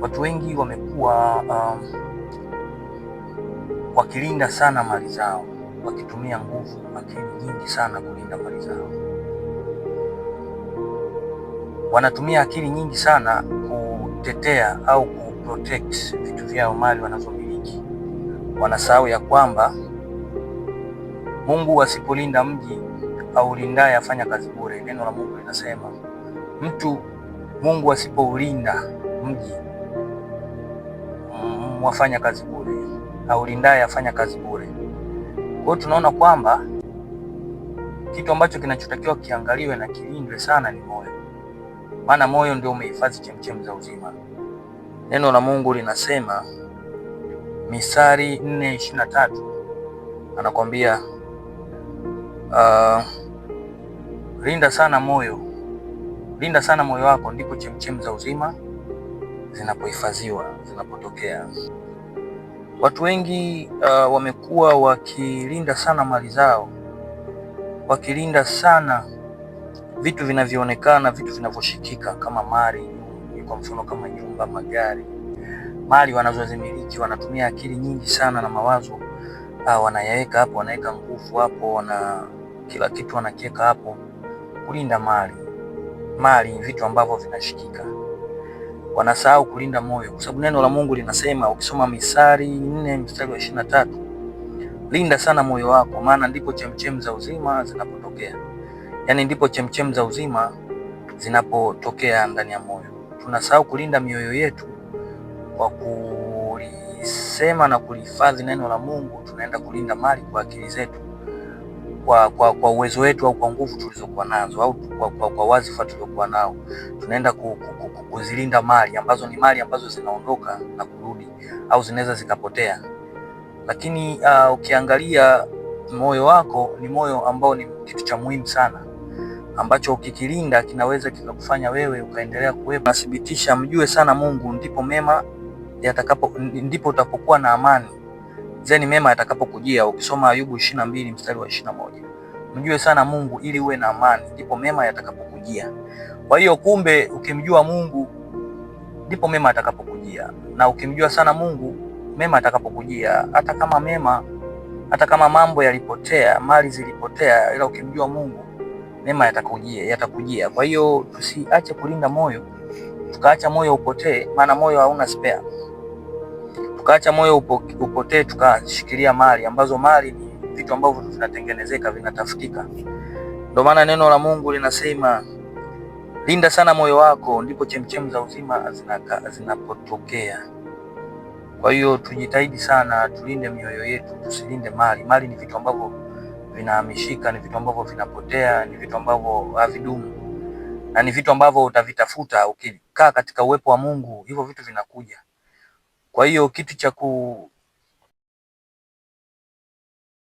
Watu wengi wamekuwa wakilinda sana mali zao, wakitumia nguvu, akili nyingi sana kulinda mali zao. Wanatumia akili nyingi sana kutetea au kuprotect vitu vyao, mali wanazomiliki. Wanasahau ya kwamba Mungu asipolinda mji au lindaye afanya kazi bure. Neno la Mungu linasema Mungu asipoulinda mji wafanya kazi bure, au lindaye afanya kazi bure. Kwa hiyo tunaona kwamba kitu ambacho kinachotakiwa kiangaliwe na kilindwe sana ni moyo, maana moyo ndio umehifadhi chemchemi za uzima. Neno la Mungu linasema Misali 4:23 anakwambia linda sana moyo wako, ndipo chemchemi za uzima zinapohifadhiwa, zinapotokea. Watu wengi wamekuwa wakilinda sana mali zao, wakilinda sana vitu vinavyoonekana, vitu vinavyoshikika kama mali, kwa mfano kama nyumba, magari, mali wanazozimiliki. Wanatumia akili nyingi sana na mawazo, wanayaweka hapo, wanaweka nguvu hapo, kila kitu wanakiweka hapo kulinda mali, vitu ambavyo vinashikika. Wanasahau kulinda moyo, kwa sababu neno la Mungu linasema, ukisoma Misali 4:23, linda sana moyo wako, maana ndipo chemchemi za uzima zinapotokea. Yaani ndipo chemchemi za uzima zinapotokea ndani ya moyo. Tunasahau kulinda mioyo yetu kwa kulisema na kulihifadhi neno la Mungu. Tunaenda kulinda mali kwa akili zetu, kwa uwezo wetu, au kwa nguvu tulizokuwa nazo, au kwa wazifa tuliokuwa nao. Tunaenda kuzilinda mali ambazo ni mali ambazo zinaondoka na kurudi, au zinaweza zikapotea. Lakini ukiangalia moyo wako, ni moyo ambao ni kitu cha muhimu sana, ambacho ukikilinda kinaweza kikakufanya wewe ukaendelea kuwepo. Nathibitisha, mjue sana Mungu, ndipo utapokuwa na amani, zeni mema yatakapokujia. Ukisoma Ayubu 22:21, mjue sana Mungu ili uwe na amani, ndipo mema yatakapokujia. Kwa hiyo kumbe, ukimjua Mungu ndipo mema yatakapokujia, na ukimjua sana Mungu mema yatakapokujia. Hata kama mambo yalipotea, mali zilipotea, ila ukimjua Mungu mema yatakujia. Kwa hiyo tusiache kulinda moyo, tukaacha moyo upotee, maana moyo hauna spare. Tukaacha moyo upotee, tukashikilia mali, ambazo mali ni vitu ambavyo vinatengenezeka, vinatafutika. Ndio maana neno la Mungu linasema, linda sana moyo wako, ndipo chemchemi za uzima zinapotokea. Kwa hiyo tujitahidi sana, tulinde mioyo yetu, tusilinde mali. Mali ni vitu ambavyo vinahamishika, ni vitu ambavyo vinapotea, ni vitu ambavyo havidumu, na ni vitu ambavyo utavitafuta ukikaa katika uwepo wa Mungu. Hivyo vitu vinakuja. Kwa hiyo kitu cha